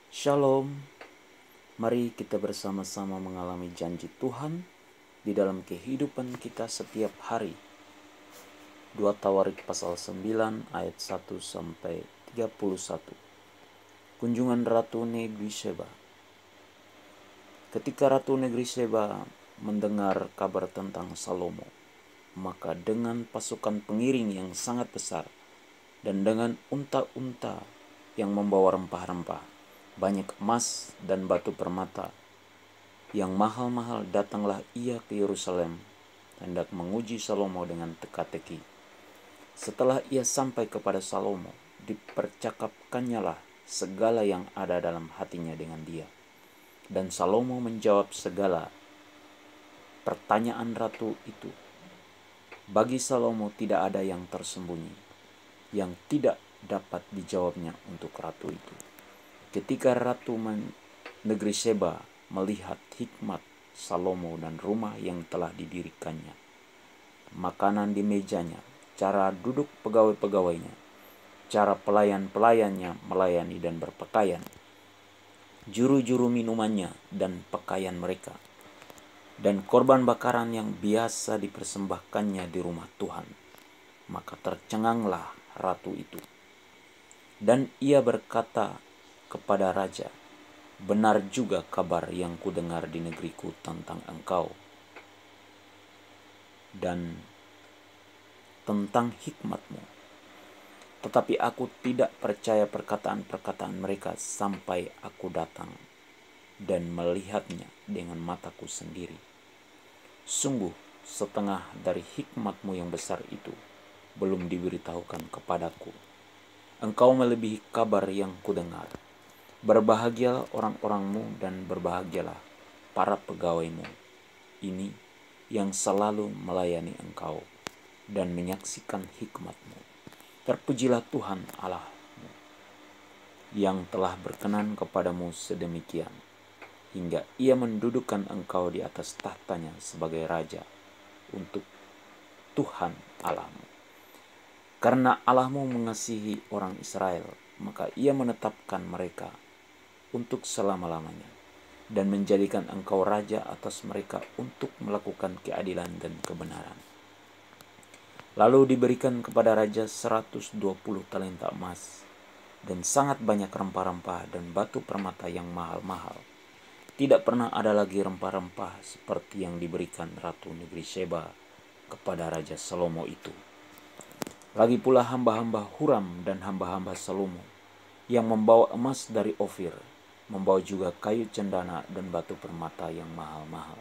Shalom, mari kita bersama-sama mengalami janji Tuhan di dalam kehidupan kita setiap hari. 2 Tawarik pasal 9 ayat 1 sampai 31. Kunjungan Ratu Negeri Sheba. Ketika Ratu Negeri Sheba mendengar kabar tentang Salomo, maka dengan pasukan pengiring yang sangat besar dan dengan unta-unta yang membawa rempah-rempah, banyak emas dan batu permata yang mahal-mahal, datanglah ia ke Yerusalem hendak menguji Salomo dengan teka-teki. Setelah ia sampai kepada Salomo, dipercakapkannyalah segala yang ada dalam hatinya dengan dia. Dan Salomo menjawab segala pertanyaan ratu itu. Bagi Salomo tidak ada yang tersembunyi, yang tidak dapat dijawabnya untuk ratu itu. Ketika Ratu Negeri Sheba melihat hikmat Salomo dan rumah yang telah didirikannya, makanan di mejanya, cara duduk pegawai-pegawainya, cara pelayan-pelayannya melayani dan berpakaian, juru-juru minumannya dan pakaian mereka, dan korban bakaran yang biasa dipersembahkannya di rumah Tuhan, maka tercenganglah ratu itu. Dan ia berkata kepada raja, "Benar juga kabar yang kudengar di negeriku tentang engkau dan tentang hikmatmu. Tetapi aku tidak percaya perkataan-perkataan mereka sampai aku datang dan melihatnya dengan mataku sendiri. Sungguh setengah dari hikmatmu yang besar itu belum diberitahukan kepadaku. Engkau melebihi kabar yang kudengar. Berbahagialah orang-orangmu dan berbahagialah para pegawaimu ini yang selalu melayani engkau dan menyaksikan hikmatmu. Terpujilah Tuhan Allahmu yang telah berkenan kepadamu sedemikian, hingga ia mendudukkan engkau di atas tahtanya sebagai raja untuk Tuhan Allahmu. Karena Allahmu mengasihi orang Israel, maka ia menetapkan mereka untuk selama-lamanya dan menjadikan engkau raja atas mereka untuk melakukan keadilan dan kebenaran." Lalu diberikan kepada raja 120 talenta emas dan sangat banyak rempah-rempah dan batu permata yang mahal-mahal. Tidak pernah ada lagi rempah-rempah seperti yang diberikan Ratu Negeri Sheba kepada Raja Salomo itu. Lagi pula hamba-hamba Huram dan hamba-hamba Salomo yang membawa emas dari Ofir, membawa juga kayu cendana dan batu permata yang mahal-mahal.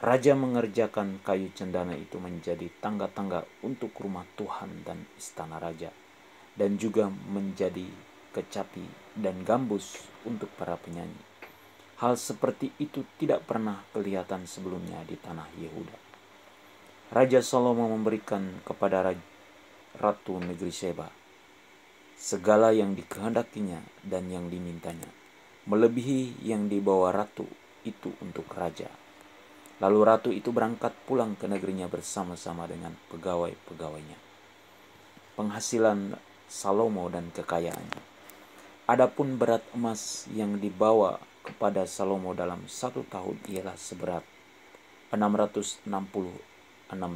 Raja mengerjakan kayu cendana itu menjadi tangga-tangga untuk rumah Tuhan dan istana raja, dan juga menjadi kecapi dan gambus untuk para penyanyi. Hal seperti itu tidak pernah kelihatan sebelumnya di tanah Yehuda. Raja Salomo memberikan kepada Ratu Negeri Sheba segala yang dikehendakinya dan yang dimintanya, melebihi yang dibawa ratu itu untuk raja. Lalu ratu itu berangkat pulang ke negerinya bersama-sama dengan pegawai-pegawainya. Penghasilan Salomo dan kekayaannya. Adapun berat emas yang dibawa kepada Salomo dalam 1 tahun ialah seberat 666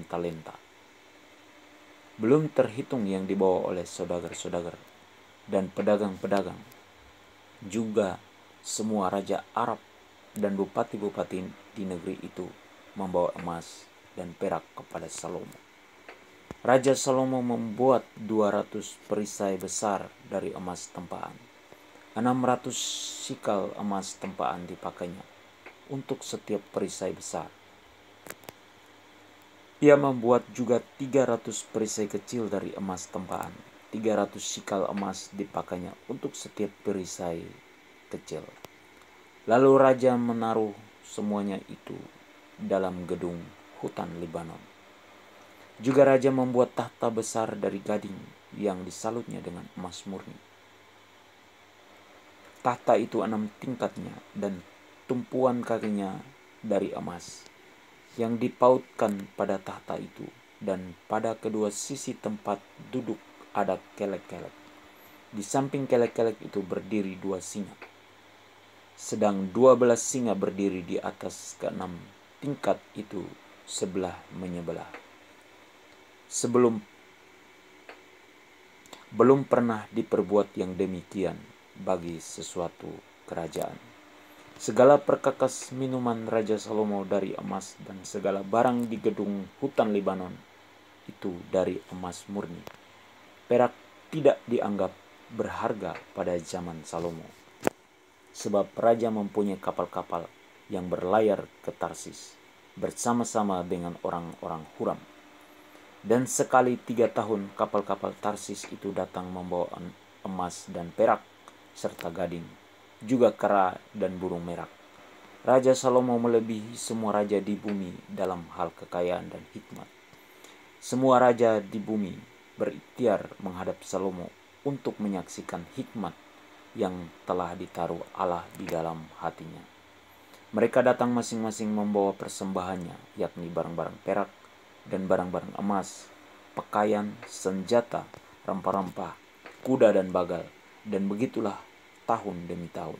talenta. Belum terhitung yang dibawa oleh saudagar-saudagar dan pedagang-pedagang, juga semua raja Arab dan bupati-bupati di negeri itu membawa emas dan perak kepada Salomo. Raja Salomo membuat 200 perisai besar dari emas tempaan. 600 sikal emas tempaan dipakainya untuk setiap perisai besar. Ia membuat juga 300 perisai kecil dari emas tempaan. 300 sikal emas dipakainya untuk setiap perisai kecil. Lalu raja menaruh semuanya itu dalam gedung hutan Libanon. Juga raja membuat tahta besar dari gading yang disalutnya dengan emas murni. Tahta itu 6 tingkatnya dan tumpuan kakinya dari emas yang dipautkan pada tahta itu, dan pada kedua sisi tempat duduk ada kelek-kelek. Di samping kelek-kelek itu berdiri 2 singa. sedang 12 singa berdiri di atas ke-6 tingkat itu sebelah menyebelah. Belum pernah diperbuat yang demikian bagi sesuatu kerajaan. Segala perkakas minuman Raja Salomo dari emas, dan segala barang di gedung hutan Libanon itu dari emas murni. Perak tidak dianggap berharga pada zaman Salomo, sebab raja mempunyai kapal-kapal yang berlayar ke Tarsis bersama-sama dengan orang-orang Huram. Dan sekali 3 tahun kapal-kapal Tarsis itu datang membawa emas dan perak serta gading, juga kera dan burung merak. Raja Salomo melebihi semua raja di bumi dalam hal kekayaan dan hikmat. Semua raja di bumi berikhtiar menghadap Salomo untuk menyaksikan hikmat yang telah ditaruh Allah di dalam hatinya. Mereka datang masing-masing membawa persembahannya, yakni barang-barang perak dan barang-barang emas, pakaian, senjata, rempah-rempah, kuda dan bagal, dan begitulah tahun demi tahun.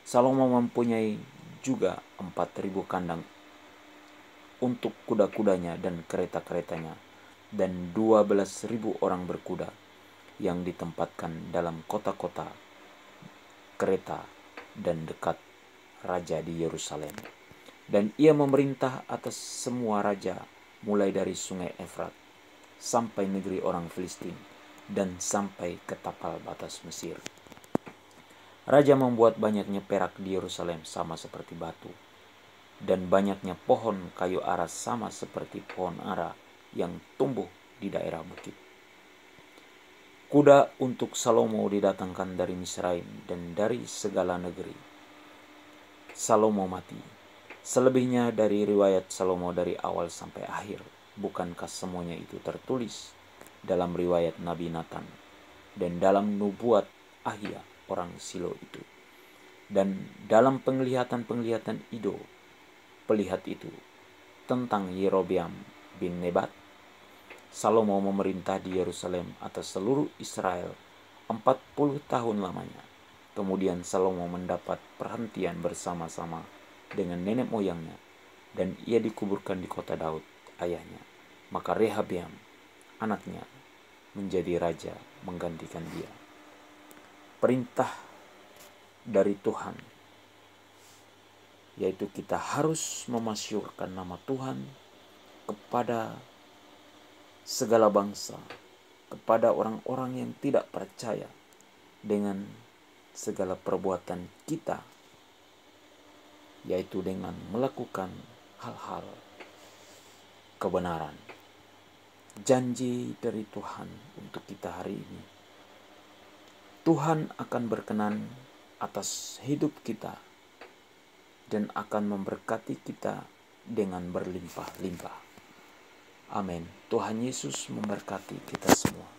Salomo mempunyai juga 4.000 kandang untuk kuda-kudanya dan kereta-keretanya, dan 12.000 orang berkuda yang ditempatkan dalam kota-kota kereta dan dekat raja di Yerusalem. Dan ia memerintah atas semua raja, mulai dari sungai Efrat sampai negeri orang Filistin dan sampai ke tapal batas Mesir. Raja membuat banyaknya perak di Yerusalem sama seperti batu, dan banyaknya pohon kayu ara sama seperti pohon ara yang tumbuh di daerah bukit. Kuda untuk Salomo didatangkan dari Misraim dan dari segala negeri. Salomo mati. Selebihnya dari riwayat Salomo dari awal sampai akhir, bukankah semuanya itu tertulis dalam riwayat Nabi Nathan dan dalam nubuat Ahia orang Silo itu, dan dalam penglihatan-penglihatan Ido, pelihat itu, tentang Yerobeam bin Nebat? Salomo memerintah di Yerusalem atas seluruh Israel 40 tahun lamanya. Kemudian Salomo mendapat perhentian bersama-sama dengan nenek moyangnya, dan ia dikuburkan di kota Daud ayahnya. Maka Rehabeam anaknya menjadi raja menggantikan dia. Perintah dari Tuhan, yaitu kita harus memasyurkan nama Tuhan kepada segala bangsa, kepada orang-orang yang tidak percaya, dengan segala perbuatan kita, yaitu dengan melakukan hal-hal kebenaran. Janji dari Tuhan untuk kita hari ini, Tuhan akan berkenan atas hidup kita dan akan memberkati kita dengan berlimpah-limpah. Amin. Tuhan Yesus memberkati kita semua.